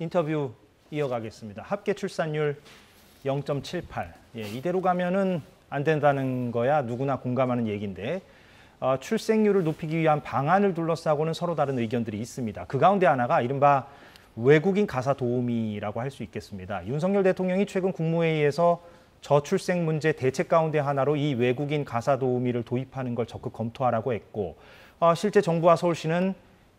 인터뷰 이어가겠습니다. 합계 출산율 0.78. 예, 이대로 가면은 안 된다는 거야 누구나 공감하는 얘기인데 출생률을 높이기 위한 방안을 둘러싸고는 서로 다른 의견들이 있습니다. 그 가운데 하나가 이른바 외국인 가사 도우미라고 할 수 있겠습니다. 윤석열 대통령이 최근 국무회의에서 저출생 문제 대책 가운데 하나로 이 외국인 가사 도우미를 도입하는 걸 적극 검토하라고 했고 실제 정부와 서울시는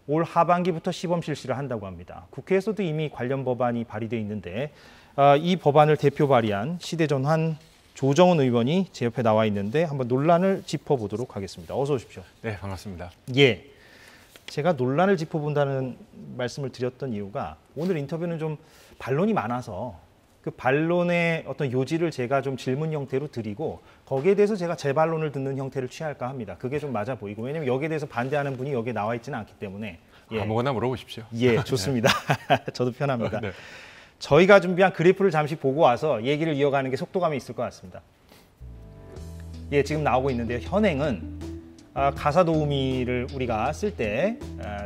올 하반기부터 시범 실시를 한다고 합니다. 국회에서도 이미 관련 법안이 발의돼 있는데 이 법안을 대표 발의한 시대전환 조정훈 의원이 제 옆에 나와 있는데 한번 논란을 짚어보도록 하겠습니다. 어서 오십시오. 네, 반갑습니다. 예, 제가 논란을 짚어본다는 말씀을 드렸던 이유가 오늘 인터뷰는 좀 반론이 많아서 그 반론의 어떤 요지를 제가 좀 질문 형태로 드리고 거기에 대해서 제가 제 반론을 듣는 형태를 취할까 합니다. 그게 좀 맞아 보이고 왜냐하면 여기에 대해서 반대하는 분이 여기에 나와 있지는 않기 때문에 예. 아무거나 물어보십시오. 예, 좋습니다. 저도 편합니다. 네. 저희가 준비한 그래프를 잠시 보고 와서 얘기를 이어가는 게 속도감이 있을 것 같습니다. 예, 지금 나오고 있는데요. 현행은 가사 도우미를 우리가 쓸 때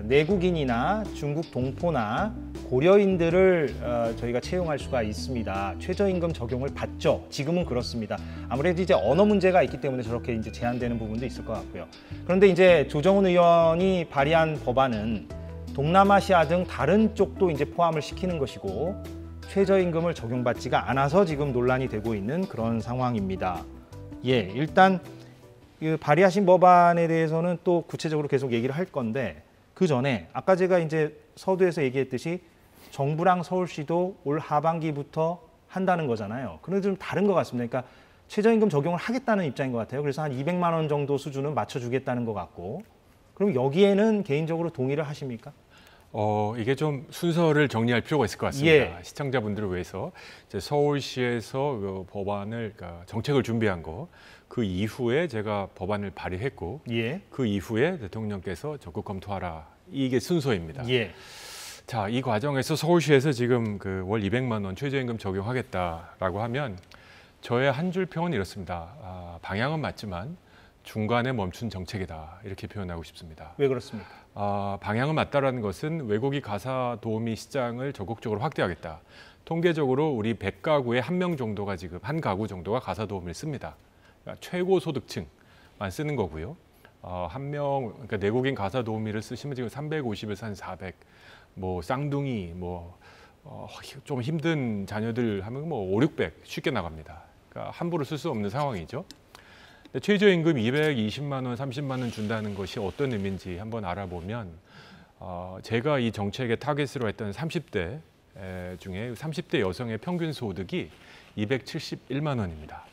내국인이나 중국 동포나 고려인들을 저희가 채용할 수가 있습니다. 최저임금 적용을 받죠. 지금은 그렇습니다. 아무래도 이제 언어 문제가 있기 때문에 저렇게 이제 제한되는 부분도 있을 것 같고요. 그런데 이제 조정훈 의원이 발의한 법안은 동남아시아 등 다른 쪽도 이제 포함을 시키는 것이고 최저임금을 적용받지가 않아서 지금 논란이 되고 있는 그런 상황입니다. 예, 일단 그 발의하신 법안에 대해서는 또 구체적으로 계속 얘기를 할 건데 그 전에 아까 제가 이제 서두에서 얘기했듯이 정부랑 서울시도 올 하반기부터 한다는 거잖아요. 그런데 좀 다른 것 같습니다. 그러니까 최저임금 적용을 하겠다는 입장인 것 같아요. 그래서 한 200만 원 정도 수준은 맞춰주겠다는 것 같고 그럼 여기에는 개인적으로 동의를 하십니까? 이게 좀 순서를 정리할 필요가 있을 것 같습니다. 예. 시청자분들을 위해서 이제 서울시에서 그 법안을 그러니까 정책을 준비한 거 그 이후에 제가 법안을 발의했고 예. 그 이후에 대통령께서 적극 검토하라 이게 순서입니다. 예. 자, 이 과정에서 서울시에서 지금 그 월 200만 원 최저임금 적용하겠다라고 하면 저의 한 줄 평은 이렇습니다. 방향은 맞지만 중간에 멈춘 정책이다 이렇게 표현하고 싶습니다. 왜 그렇습니까? 방향은 맞다라는 것은 외국인 가사 도우미 시장을 적극적으로 확대하겠다. 통계적으로 우리 100가구에 1명 정도가 지금 한 가구 정도가 가사 도우미를 씁니다. 그러니까 최고 소득층만 쓰는 거고요. 한 명 그러니까 내국인 가사 도우미를 쓰시면 지금 350에서 한 400. 뭐 쌍둥이 좀 힘든 자녀들 하면 뭐 5, 600 쉽게 나갑니다. 그러니까 함부로 쓸 수 없는 상황이죠. 최저임금 220만 원, 30만 원 준다는 것이 어떤 의미인지 한번 알아보면 제가 이 정책의 타겟으로 했던 30대 중에 30대 여성의 평균 소득이 271만 원입니다.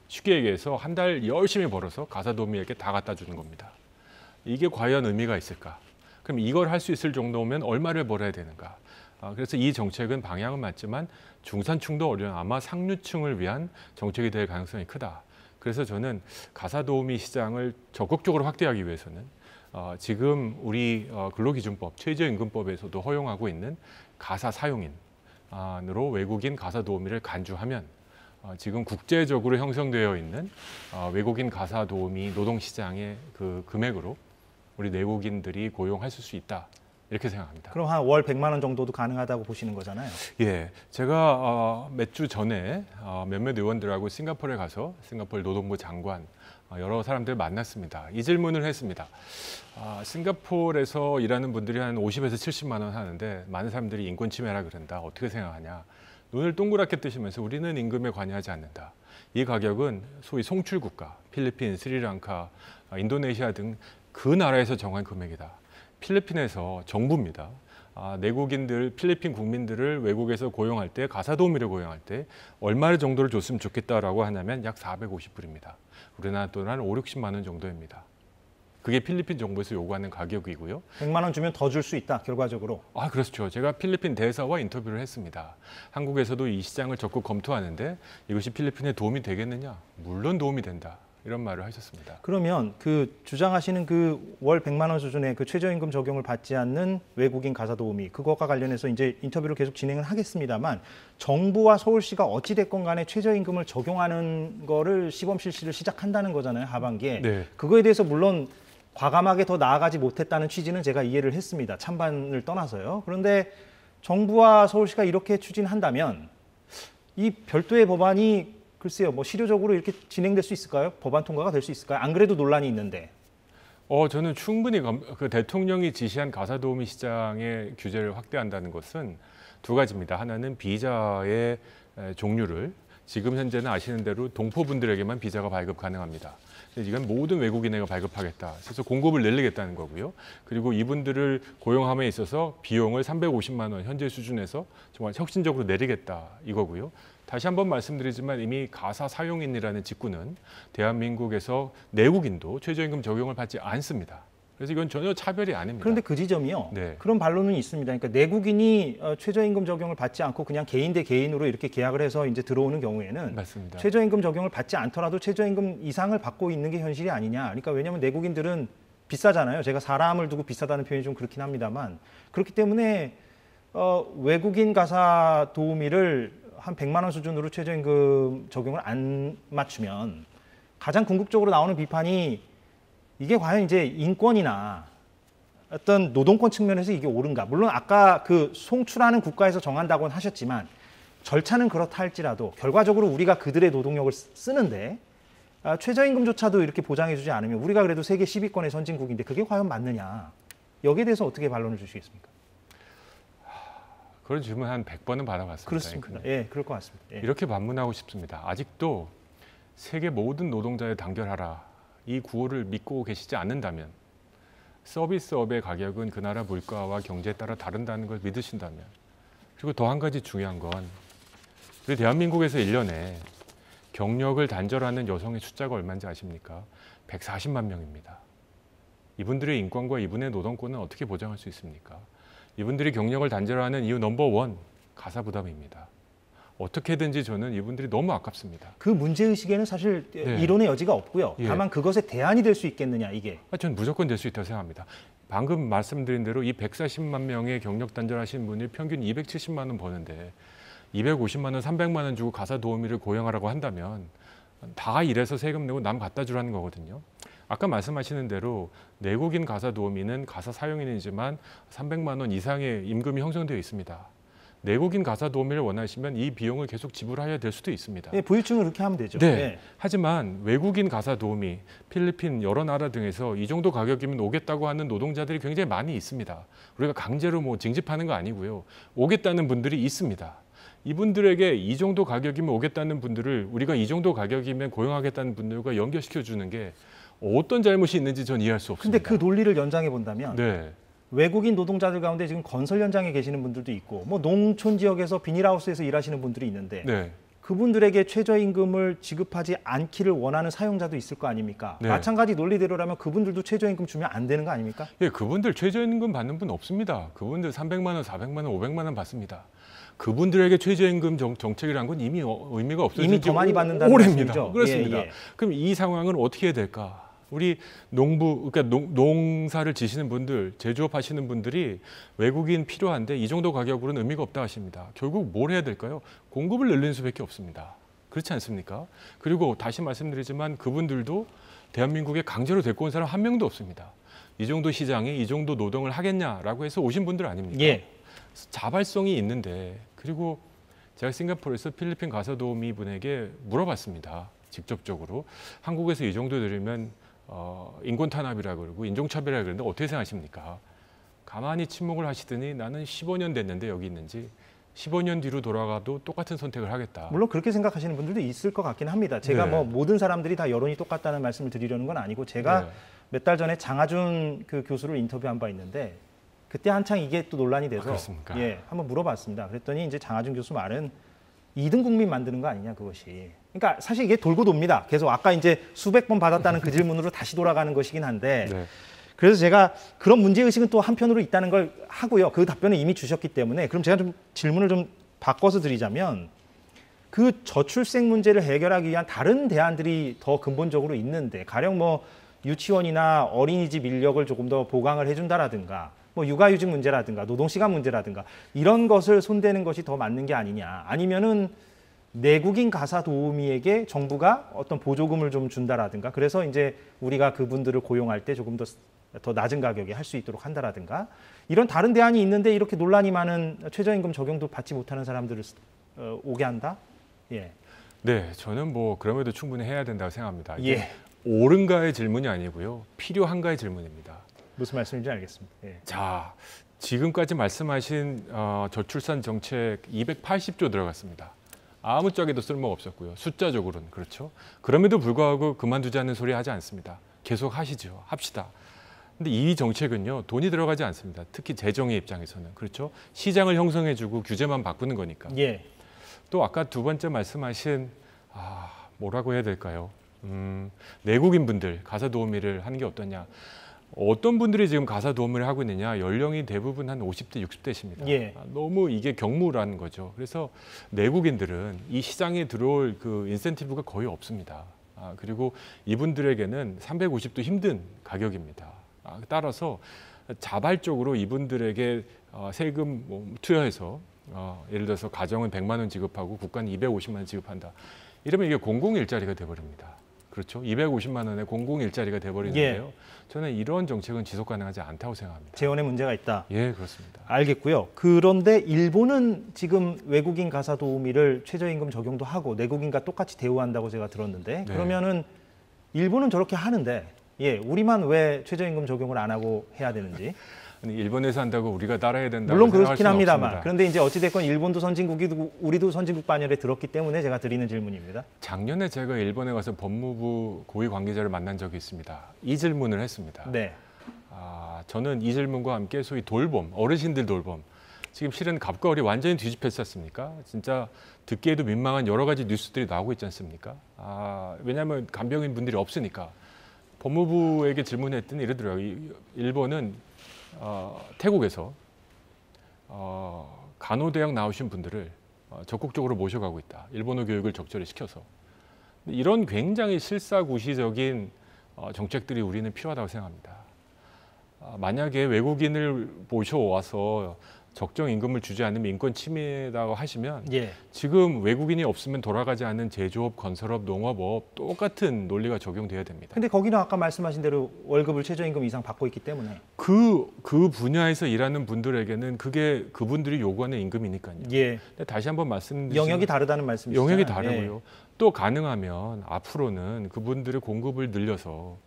쉽게 얘기해서 한 달 열심히 벌어서 가사 도우미에게 다 갖다 주는 겁니다. 이게 과연 의미가 있을까? 그럼 이걸 할 수 있을 정도면 얼마를 벌어야 되는가? 그래서 이 정책은 방향은 맞지만 중산층도 어려운 아마 상류층을 위한 정책이 될 가능성이 크다. 그래서 저는 가사 도우미 시장을 적극적으로 확대하기 위해서는 지금 우리 근로기준법, 최저임금법에서도 허용하고 있는 가사 사용인으로 외국인 가사 도우미를 간주하면 지금 국제적으로 형성되어 있는 외국인 가사 도우미 노동시장의 그 금액으로 우리 내국인들이 고용할 수 있다. 이렇게 생각합니다. 그럼 한 월 100만 원 정도도 가능하다고 보시는 거잖아요. 예, 제가 몇 주 전에 몇몇 의원들하고 싱가포르에 가서 싱가포르 노동부 장관 여러 사람들 만났습니다. 이 질문을 했습니다. 싱가포르에서 일하는 분들이 한 50에서 70만 원 하는데 많은 사람들이 인권 침해라 그런다. 어떻게 생각하냐. 눈을 동그랗게 뜨시면서 우리는 임금에 관여하지 않는다. 이 가격은 소위 송출 국가, 필리핀, 스리랑카, 인도네시아 등 그 나라에서 정한 금액이다. 필리핀에서 정부입니다. 내국인들, 필리핀 국민들을 외국에서 고용할 때, 가사 도우미를 고용할 때 얼마 정도를 줬으면 좋겠다라고 하냐면 약 450불입니다. 우리나라 돈 한 5, 60만 원 정도입니다. 그게 필리핀 정부에서 요구하는 가격이고요. 100만 원 주면 더 줄 수 있다, 결과적으로. 그렇죠. 제가 필리핀 대사와 인터뷰를 했습니다. 한국에서도 이 시장을 적극 검토하는데 이것이 필리핀에 도움이 되겠느냐? 물론 도움이 된다. 이런 말을 하셨습니다. 그러면 그 주장하시는 그 월 100만 원 수준의 그 최저임금 적용을 받지 않는 외국인 가사 도우미, 그것과 관련해서 이제 인터뷰를 계속 진행을 하겠습니다만 정부와 서울시가 어찌 됐건 간에 최저임금을 적용하는 거를 시범 실시를 시작한다는 거잖아요, 하반기에. 네. 그거에 대해서 물론 과감하게 더 나아가지 못했다는 취지는 제가 이해를 했습니다. 찬반을 떠나서요. 그런데 정부와 서울시가 이렇게 추진한다면 이 별도의 법안이 글쎄요, 뭐 실효적으로 이렇게 진행될 수 있을까요? 법안 통과가 될 수 있을까요? 안 그래도 논란이 있는데. 저는 충분히 그 대통령이 지시한 가사도우미 시장의 규제를 확대한다는 것은 두 가지입니다. 하나는 비자의 종류를 지금 현재는 아시는 대로 동포분들에게만 비자가 발급 가능합니다. 이건 모든 외국인에게 발급하겠다. 그래서 공급을 늘리겠다는 거고요. 그리고 이분들을 고용함에 있어서 비용을 350만 원 현재 수준에서 정말 혁신적으로 내리겠다 이거고요. 다시 한번 말씀드리지만 이미 가사 사용인이라는 직구는 대한민국에서 내국인도 최저임금 적용을 받지 않습니다. 그래서 이건 전혀 차별이 아닙니다. 그런데 그 지점이요. 네. 그런 반론은 있습니다. 그러니까 내국인이 최저임금 적용을 받지 않고 그냥 개인 대 개인으로 이렇게 계약을 해서 이제 들어오는 경우에는 맞습니다. 최저임금 적용을 받지 않더라도 최저임금 이상을 받고 있는 게 현실이 아니냐. 그러니까 왜냐하면 내국인들은 비싸잖아요. 제가 사람을 두고 비싸다는 표현이 좀 그렇긴 합니다만 그렇기 때문에 외국인 가사 도우미를 한 100만 원 수준으로 최저임금 적용을 안 맞추면 가장 궁극적으로 나오는 비판이 이게 과연 이제 인권이나 어떤 노동권 측면에서 이게 옳은가? 물론 아까 그 송출하는 국가에서 정한다고는 하셨지만 절차는 그렇다 할지라도 결과적으로 우리가 그들의 노동력을 쓰는데 최저임금조차도 이렇게 보장해주지 않으면 우리가 그래도 세계 10위권의 선진국인데 그게 과연 맞느냐? 여기에 대해서 어떻게 반론을 주시겠습니까? 그런 질문 한 100번은 받아봤습니다. 그렇습니다. 예, 그럴 것 같습니다. 예. 이렇게 반문하고 싶습니다. 아직도 세계 모든 노동자에 단결하라. 이 구호를 믿고 계시지 않는다면 서비스업의 가격은 그 나라 물가와 경제에 따라 다른다는 걸 믿으신다면 그리고 더 한 가지 중요한 건 우리 대한민국에서 1년에 경력을 단절하는 여성의 숫자가 얼마인지 아십니까? 140만 명입니다. 이분들의 인권과 이분의 노동권은 어떻게 보장할 수 있습니까? 이분들이 경력을 단절하는 이유 넘버원 가사 부담입니다. 어떻게든지 저는 이분들이 너무 아깝습니다. 그 문제의식에는 사실 네. 이론의 여지가 없고요. 예. 다만 그것에 대안이 될 수 있겠느냐 이게. 저는 무조건 될 수 있다고 생각합니다. 방금 말씀드린 대로 이 140만 명의 경력 단절하신 분이 평균 270만 원 버는데 250만 원, 300만 원 주고 가사 도우미를 고용하라고 한다면 다 일해서 세금 내고 남 갖다 주라는 거거든요. 아까 말씀하시는 대로 내국인 가사 도우미는 가사 사용인이지만 300만 원 이상의 임금이 형성되어 있습니다. 내국인 가사 도우미를 원하시면 이 비용을 계속 지불해야 될 수도 있습니다. 예, 부유층을 그렇게 하면 되죠. 네. 예. 하지만 외국인 가사 도우미, 필리핀 여러 나라 등에서 이 정도 가격이면 오겠다고 하는 노동자들이 굉장히 많이 있습니다. 우리가 강제로 뭐 징집하는 거 아니고요. 오겠다는 분들이 있습니다. 이분들에게 이 정도 가격이면 오겠다는 분들을 우리가 이 정도 가격이면 고용하겠다는 분들과 연결시켜 주는 게 어떤 잘못이 있는지 전 이해할 수 없습니다. 근데 그 논리를 연장해 본다면 네. 외국인 노동자들 가운데 지금 건설 현장에 계시는 분들도 있고 뭐 농촌 지역에서 비닐하우스에서 일하시는 분들이 있는데 네. 그분들에게 최저임금을 지급하지 않기를 원하는 사용자도 있을 거 아닙니까? 네. 마찬가지 논리대로라면 그분들도 최저임금 주면 안 되는 거 아닙니까? 예, 그분들 최저임금 받는 분 없습니다. 그분들 300만 원, 400만 원, 500만 원 받습니다. 그분들에게 최저임금 정책이라는 건 이미 의미가 없어진 이미 더 많이 받는다는 오래입니다. 말씀이죠? 그렇습니다. 예, 예. 그럼 이 상황은 어떻게 해야 될까? 우리 그러니까 농사를 지시는 분들, 제조업 하시는 분들이 외국인 필요한데 이 정도 가격으로는 의미가 없다 하십니다. 결국 뭘 해야 될까요? 공급을 늘리는 수밖에 없습니다. 그렇지 않습니까? 그리고 다시 말씀드리지만 그분들도 대한민국에 강제로 데리고 온 사람 한 명도 없습니다. 이 정도 시장에 이 정도 노동을 하겠냐라고 해서 오신 분들 아닙니까? 예. 자발성이 있는데 그리고 제가 싱가포르에서 필리핀 가사 도우미 분에게 물어봤습니다. 직접적으로 한국에서 이 정도 들으면 인권 탄압이라 그러고 인종차별이라 그러는데 어떻게 생각하십니까? 가만히 침묵을 하시더니 나는 15년 됐는데 여기 있는지 15년 뒤로 돌아가도 똑같은 선택을 하겠다. 물론 그렇게 생각하시는 분들도 있을 것 같긴 합니다. 제가 네. 뭐 모든 사람들이 다 여론이 똑같다는 말씀을 드리려는 건 아니고 제가 네. 몇 달 전에 장하준 그 교수를 인터뷰한 바 있는데 그때 한창 이게 또 논란이 돼서 그렇습니까? 예, 한번 물어봤습니다. 그랬더니 이제 장하준 교수 말은 2등 국민 만드는 거 아니냐 그것이. 그러니까 사실 이게 돌고 돕니다. 계속 아까 이제 수백 번 받았다는 그 질문으로 다시 돌아가는 것이긴 한데 네. 그래서 제가 그런 문제의식은 또 한편으로 있다는 걸 하고요. 그 답변을 이미 주셨기 때문에 그럼 제가 좀 질문을 좀 바꿔서 드리자면 그 저출생 문제를 해결하기 위한 다른 대안들이 더 근본적으로 있는데 가령 뭐 유치원이나 어린이집 인력을 조금 더 보강을 해준다라든가 뭐 육아휴직 문제라든가 노동시간 문제라든가 이런 것을 손대는 것이 더 맞는 게 아니냐. 아니면은 내국인 가사 도우미에게 정부가 어떤 보조금을 좀 준다라든가 그래서 이제 우리가 그분들을 고용할 때 조금 더 낮은 가격에 할 수 있도록 한다라든가 이런 다른 대안이 있는데 이렇게 논란이 많은 최저임금 적용도 받지 못하는 사람들을 오게 한다? 예. 네, 저는 뭐 그럼에도 충분히 해야 된다고 생각합니다. 이게 예. 옳은가의 질문이 아니고요, 필요한가의 질문입니다. 무슨 말씀인지 알겠습니다. 예. 자, 지금까지 말씀하신 저출산 정책 280조 들어갔습니다. 아무짝에도 쓸모가 없었고요. 숫자적으로는 그렇죠. 그럼에도 불구하고 그만두자는 소리 하지 않습니다. 계속 하시죠. 합시다. 근데 이 정책은요, 돈이 들어가지 않습니다. 특히 재정의 입장에서는 그렇죠. 시장을 형성해주고 규제만 바꾸는 거니까. 예. 또 아까 두 번째 말씀하신 뭐라고 해야 될까요? 내국인 분들 가사 도우미를 하는 게 어떠냐? 어떤 분들이 지금 가사 도우미를 하고 있느냐? 연령이 대부분 한 50대, 60대십니다. 예. 너무 이게 경무라는 거죠. 그래서 내국인들은 이 시장에 들어올 그 인센티브가 거의 없습니다. 그리고 이분들에게는 350도 힘든 가격입니다. 따라서 자발적으로 이분들에게 세금 투여해서 예를 들어서 가정은 100만 원 지급하고 국가는 250만 원 지급한다. 이러면 이게 공공 일자리가 돼버립니다. 그렇죠? 250만 원의 공공 일자리가 돼버리는데요. 예. 저는 이런 정책은 지속 가능하지 않다고 생각합니다. 재원에 문제가 있다. 예, 그렇습니다. 알겠고요. 그런데 일본은 지금 외국인 가사 도우미를 최저임금 적용도 하고 내국인과 똑같이 대우한다고 제가 들었는데 네. 그러면은 일본은 저렇게 하는데 예, 우리만 왜 최저임금 적용을 안 하고 해야 되는지. 일본에서 한다고 우리가 따라야 된다고 물론 생각할 그렇긴 수는 합니다만. 없습니다. 그런데 이제 어찌됐건 일본도 선진국이고 우리도 선진국 반열에 들었기 때문에 제가 드리는 질문입니다. 작년에 제가 일본에 가서 법무부 고위 관계자를 만난 적이 있습니다. 이 질문을 했습니다. 네. 저는 이 질문과 함께 소위 돌봄, 어르신들 돌봄. 지금 실은 갑과 을이 완전히 뒤집혔지 않습니까? 진짜 듣기에도 민망한 여러 가지 뉴스들이 나오고 있지 않습니까? 왜냐하면 간병인 분들이 없으니까. 법무부에게 질문했더니 이러더라고요. 일본은 태국에서 간호대학 나오신 분들을 적극적으로 모셔가고 있다. 일본어 교육을 적절히 시켜서. 이런 굉장히 실사구시적인 정책들이 우리는 필요하다고 생각합니다. 만약에 외국인을 모셔와서 적정 임금을 주지 않으면 인권 침해라고 하시면 예. 지금 외국인이 없으면 돌아가지 않는 제조업, 건설업, 농업업 똑같은 논리가 적용돼야 됩니다. 근데 거기는 아까 말씀하신 대로 월급을 최저임금 이상 받고 있기 때문에 그 분야에서 일하는 분들에게는 그게 그분들이 요구하는 임금이니까요. 예. 근데 다시 한번 말씀드리면 영역이 다르다는 말씀이시죠. 영역이 다르고요. 또 가능하면 앞으로는 그분들의 공급을 늘려서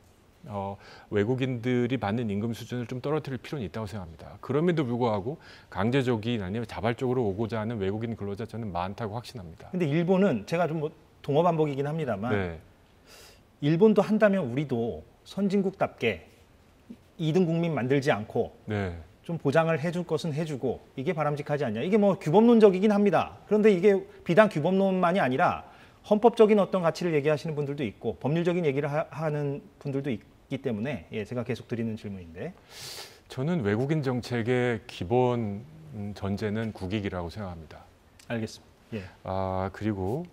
외국인들이 받는 임금 수준을 좀 떨어뜨릴 필요는 있다고 생각합니다. 그럼에도 불구하고 강제적인 아니면 자발적으로 오고자 하는 외국인 근로자 저는 많다고 확신합니다. 근데 일본은 제가 좀 뭐 동어반복이긴 합니다만 네. 일본도 한다면 우리도 선진국답게 2등 국민 만들지 않고 네. 좀 보장을 해줄 것은 해주고 이게 바람직하지 않냐. 이게 뭐 규범론적이긴 합니다. 그런데 이게 비단 규범론만이 아니라 헌법적인 어떤 가치를 얘기하시는 분들도 있고 법률적인 얘기를 하는 분들도 있기 때문에 예, 제가 계속 드리는 질문인데. 저는 외국인 정책의 기본 전제는 국익이라고 생각합니다. 알겠습니다. 예. 그리고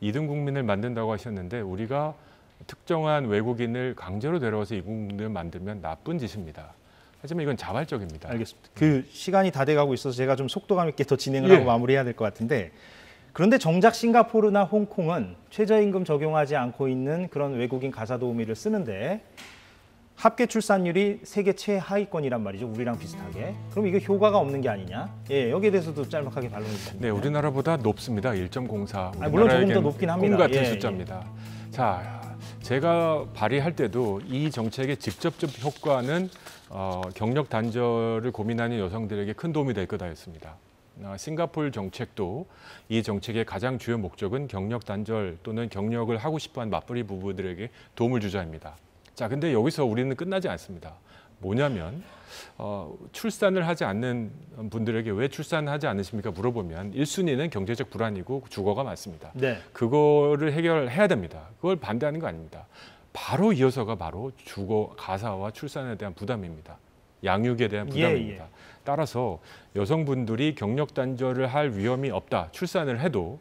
2등 국민을 만든다고 하셨는데 우리가 특정한 외국인을 강제로 데려와서 2등 국민을 만들면 나쁜 짓입니다. 하지만 이건 자발적입니다. 알겠습니다. 그 시간이 다 돼가고 있어서 제가 좀 속도감 있게 더 진행을 예. 하고 마무리해야 될 것 같은데 그런데 정작 싱가포르나 홍콩은 최저임금 적용하지 않고 있는 그런 외국인 가사 도우미를 쓰는데 합계 출산율이 세계 최하위권이란 말이죠. 우리랑 비슷하게. 그럼 이게 효과가 없는 게 아니냐? 예, 여기에 대해서도 짤막하게 반론해 주십니다. 네, 우리나라보다 높습니다. 1.04. 물론 조금 더 높긴 합니다. 꿈 같은 예, 숫자입니다. 자, 제가 발의할 때도 이 정책의 직접적 효과는 경력 단절을 고민하는 여성들에게 큰 도움이 될 거다였습니다. 싱가포르 정책도 이 정책의 가장 주요 목적은 경력 단절 또는 경력을 하고 싶어하는 맞벌이 부부들에게 도움을 주자입니다. 자, 근데 여기서 우리는 끝나지 않습니다. 뭐냐면 출산을 하지 않는 분들에게 왜 출산하지 않으십니까 물어보면 1순위는 경제적 불안이고 주거가 많습니다. 네. 그거를 해결해야 됩니다. 그걸 반대하는 거 아닙니다. 바로 이어서가 바로 주거, 가사와 출산에 대한 부담입니다. 양육에 대한 부담입니다. 예. 따라서 여성분들이 경력 단절을 할 위험이 없다. 출산을 해도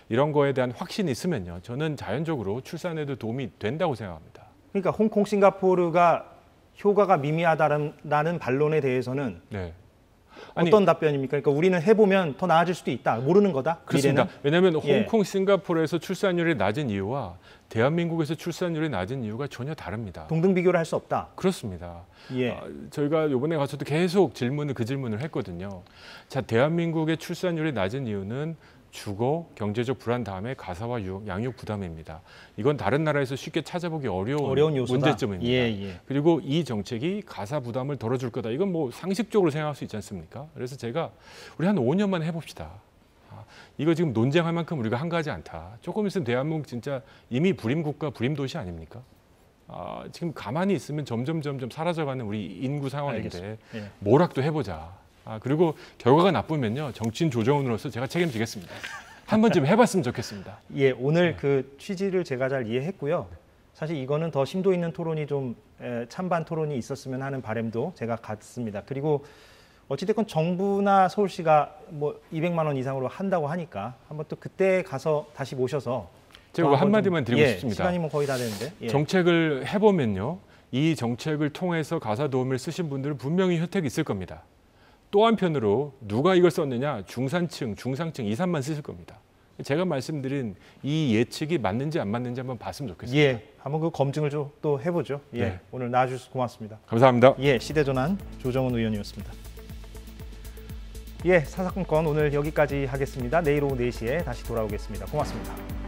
이런 거에 대한 확신이 있으면요. 저는 자연적으로 출산에도 도움이 된다고 생각합니다. 그러니까 홍콩, 싱가포르가 효과가 미미하다는 반론에 대해서는 네. 어떤 답변입니까? 그러니까 우리는 해보면 더 나아질 수도 있다. 모르는 거다. 그렇습니다. 미래는? 왜냐하면 예. 홍콩, 싱가포르에서 출산율이 낮은 이유와 대한민국에서 출산율이 낮은 이유가 전혀 다릅니다. 동등 비교를 할 수 없다. 그렇습니다. 예. 저희가 이번에 가서도 계속 그 질문을 했거든요. 자, 대한민국의 출산율이 낮은 이유는 주거, 경제적 불안 다음에 가사와 양육 부담입니다. 이건 다른 나라에서 쉽게 찾아보기 어려운 요소다. 문제점입니다. 예. 그리고 이 정책이 가사 부담을 덜어줄 거다. 이건 뭐 상식적으로 생각할 수 있지 않습니까? 그래서 제가 우리 한 5년만 해봅시다. 이거 지금 논쟁할 만큼 우리가 한가하지 않다. 조금 있으면 대한민국 진짜 이미 불임국가, 불임도시 아닙니까? 지금 가만히 있으면 점점 사라져가는 우리 인구 상황인데 예. 뭐라도 해보자. 그리고 결과가 나쁘면요. 정치인 조정훈으로서 제가 책임지겠습니다. 한 번쯤 해봤으면 좋겠습니다. 예, 오늘 그 취지를 제가 잘 이해했고요. 사실 이거는 더 심도 있는 토론이 좀 찬반 토론이 있었으면 하는 바람도 제가 갖습니다. 그리고 어찌됐건 정부나 서울시가 뭐 200만 원 이상으로 한다고 하니까 한번 또 그때 가서 다시 모셔서 제가 한마디만 드리고 싶습니다. 시간이 뭐 거의 다 되는데. 예. 정책을 해보면요. 이 정책을 통해서 가사 도우미를 쓰신 분들은 분명히 혜택이 있을 겁니다. 또 한편으로 누가 이걸 썼느냐? 중산층, 중상층, 2, 3만 쓰실 겁니다. 제가 말씀드린 이 예측이 맞는지 안 맞는지 한번 봤으면 좋겠습니다. 예, 한번 그 검증을 좀 또 해보죠. 예, 네. 오늘 나와주셔서 고맙습니다. 감사합니다. 예, 시대전환 조정훈 의원이었습니다. 예, 사사건건 오늘 여기까지 하겠습니다. 내일 오후 4시에 다시 돌아오겠습니다. 고맙습니다.